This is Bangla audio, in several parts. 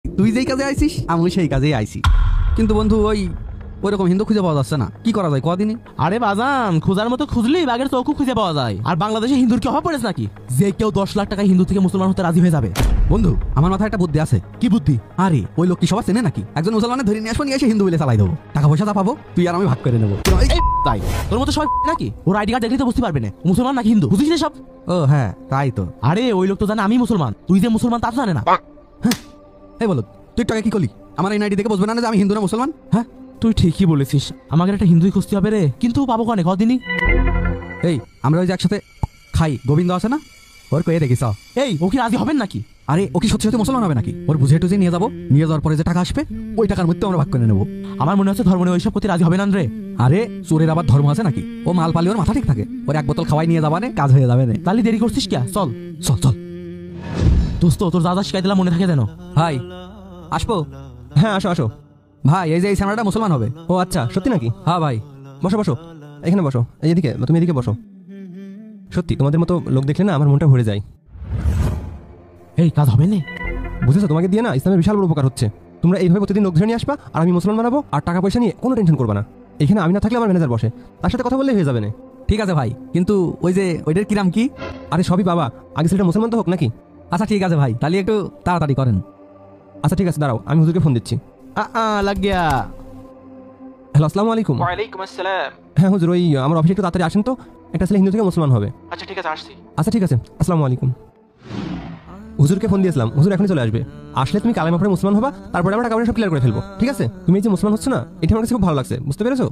তুই যেই কাজে আইছিস আমি সেই কাজেই আইছি, কিন্তু বন্ধু ওই রকম হিন্দু খুঁজে পাওয়া যাচ্ছে না। কি করা যায় কদিনই? আরে বাজান, খোঁজার মতো খুঁজলেই বাঘের চৌকু খুঁজে পাওয়া যায়। আর বাংলাদেশে হিন্দুর কি অভাব পড়েছে নাকি যে কেউ 10 লাখ টাকা হিন্দু থেকে মুসলমান হতে রাজি হয়ে যাবে? বন্ধু আমার মাথায় একটা বুদ্ধি আছে। কি বুদ্ধি? আরে ওই লোক কি সবার চেনে নাকি? একজন মুসলমানের ধরে নিয়ে আসবো, নিয়ে এসে হিন্দু বলে চালাই দেবো, টাকা পয়সা তা পাবো, তুই আর আমি ভাগ করে নেবো। তাই তোর মতো সবাই নাকি? ওর আইডি কার্ড দেখলে তো বুঝতে পারবে না মুসলমান নাকি হিন্দু, বুঝিস সব? ও হ্যাঁ তাই তো। আরে ওই লোক তো জানে আমি মুসলমান, তুই যে মুসলমান তা তো জানে না। এই বলো তুই টাকা কি করলি? আমার এই আইডি দেখে বুঝবে না যে আমি হিন্দু না মুসলমান? হ্যাঁ তুই ঠিকই বলেছিস, আমাকে একটা হিন্দুই খুঁজতে হবে রে, কিন্তু পাবো কনে কদিনই? এই আমরা ওই যে একসাথে খাই গোবিন্দ আছে না, ওর কয়ে দেখিস। এই ও কি রাজি হবেন নাকি? আরে ও কি সত্যি সত্যি মুসলমান হবে নাকি? ওর বুঝে টুঝে নিয়ে যাবো, নিয়ে যাওয়ার পরে যে টাকা আসবে ওই টাকার মধ্যে আমরা ভাগ করে নেবো। আমার মনে হচ্ছে ধর্ম নিয়ে ওইসব করতে রাজি হবে না রে। আরে চোরের আবার ধর্ম আছে নাকি? ও মাল পালি ওর মাথা ঠিক থাকে, ওর এক বোতল খাওয়াই নিয়ে যাবা নে, কাজ হয়ে যাবে না। তাহলে দেরি করছিস কে? চল চল চল। দোস্ত তোর দাদা শিখাই দিলাম মনে থাকে যেন। ভাই আসবো? হ্যাঁ আসো আসো। ভাই এই যে এই সামনাটা মুসলমান হবে। ও আচ্ছা, সত্যি নাকি? হ্যাঁ ভাই। বসো বসো, এখানে বসো। এদিকে, তুমি এদিকে বসো। সত্যি তোমাদের মতো লোক দেখলে না আমার মনটা ভরে যায়। এই কাজ হবে না? বুঝেছো, তোমাকে দিয়ে না ইসলামের বিশাল বড় উপকার হচ্ছে। তোমরা এইভাবে প্রতিদিন লোক ধরে নিয়ে আসবা, আর আমি মুসলমান বানাবো, আর টাকা পয়সা নিয়ে কোনো টেনশন করবা না। এখানে আমি না থাকলে আমার ম্যানেজার বসে, তার সাথে কথা বললেই হয়ে যাবে না। ঠিক আছে ভাই, কিন্তু ওই যে ওইটার কিরাম কি? আরে সবই বাবা, আগে ছেলেটা মুসলমান তো হোক নাকি। আচ্ছা ঠিক আছে ভাই, তাহলে একটু তাড়াতাড়ি করেন। আচ্ছা ঠিক আছে, দাঁড়াও আমি হুজুরকে ফোন দিচ্ছি। লাগ গিয়া। হ্যালো, আসসালামু আলাইকুম। ওয়ালাইকুম আসসালাম। হ্যাঁ হুজুর, ওই আমার অফিসে একটু তাড়াতাড়ি আসেন তো, একটা ছেলে হিন্দু থেকে মুসলমান হবে। আচ্ছা ঠিক আছে, আসছি। আচ্ছা ঠিক আছে, আসসালামু আলাইকুম। হুজুরকে ফোন দিয়েছিলাম, হুজুর এখনই চলে আসবে। আসলে তুমি কালেমা পড়ে মুসলমান হবা, তারপরে আমরা টাকা পয়সা সব ক্লিয়ার করে ফেলবো, ঠিক আছে? তুমি এই যে মুসলমান হচ্ছে না, এটা আমার কাছে খুব ভালো লাগছে, বুঝতে পেরেছো?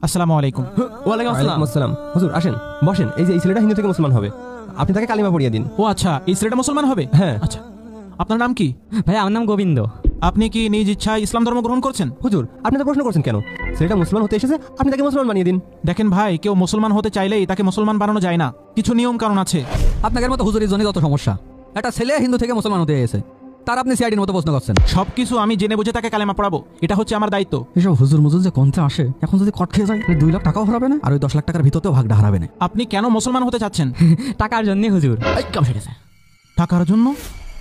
আসসালামু আলাইকুম। ওয়ালাইকুম আসসালাম। ওয়ালাইকুম আসসালাম। হুজুর আসেন, বসেন। এই যে এই ছেলেটা হিন্দু থেকে মুসলমান হবে, আপনি তাকে কালিমা পড়িয়ে দিন। ও আচ্ছা, এই ছেলেটা মুসলমান হবে? হ্যাঁ। আচ্ছা, আপনার নাম কি? ভাই আমার নাম গোবিন্দ। আপনি কি নিজ ইচ্ছায় ইসলাম ধর্ম গ্রহণ করছেন? হুজুর আপনি তো প্রশ্ন করছেন কেন? ছেলেটা মুসলমান হতে এসেছে, আপনি তাকে মুসলমান বানিয়ে দিন। দেখেন ভাই, কেউ মুসলমান হতে চাইলেই তাকে মুসলমান বানানো যায় না, কিছু নিয়ম কারণ আছে। আপনাদের মতো হুজুরের জন্য যত সমস্যা, একটা ছেলে হিন্দু থেকে মুসলমান হতে এসেছে, তার আপনি সিআইডির মতো প্রশ্ন করছেন। সবকিছু আমি জেনে বুঝে তাকে কালেমা পড়াবো, এটা হচ্ছে আমার দায়িত্ব। এসব হুজুর মুজুর যে কমতে আসে, এখন যদি কট খেয়ে যায় 2 লাখ টাকাও হারাবে না, আর ওই 10 লাখ টাকার ভিতরতেও ভাগটা হারাবে না। আপনি কেন মুসলমান হতে চাচ্ছেন? টাকার জন্য হুজুর। টাকার জন্য?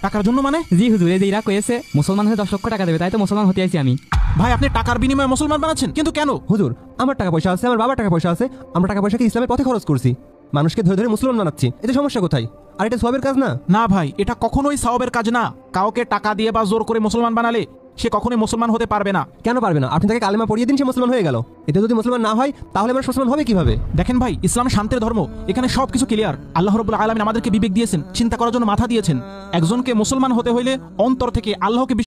টাকার জন্য মানে? জি হুজুর, এই যে ইরা কয়েছে মুসলমান হয়ে 10 লক্ষ টাকা দেবে, তাই তো মুসলমান হতে আইছি আমি। ভাই আপনি টাকার বিনিময়ে মুসলমান বানাচ্ছেন, কিন্তু কেন? হুজুর আমার টাকা পয়সা আছে, আমার বাবার টাকা পয়সা আছে, আমরা টাকা পয়সাকে ইসলামের পথে খরচ করছি, মানুষকে ধরে ধরে মুসলমান বানাচ্ছি, এতে সমস্যা কোথায়? আর এটা সওয়াবের কাজ না? না ভাই, এটা কখনোই সওয়াবের কাজ না। কাউকে টাকা দিয়ে বা জোর করে মুসলমান বানালে সে কখনোই মুসলমান হতে পারবে না। কেন পারবে না? আপনি তাকে কালেমা পড়িয়ে দিন, সে মুসলমান হয়ে গেল। এতে যদি মুসলমান না হয় তাহলে মানুষ মুসলমান হবে কিভাবে? দেখেন ভাই, ইসলাম শান্তির ধর্ম, এখানে সবকিছু ক্লিয়ার। আল্লাহ রাব্বুল আলামিন আমাদেরকে বিবেক দিয়েছেন, চিন্তা করার জন্য মাথা দিয়েছেন। একজনকে মুসলমান হতে হইলে অন্তর থেকে আল্লাহকে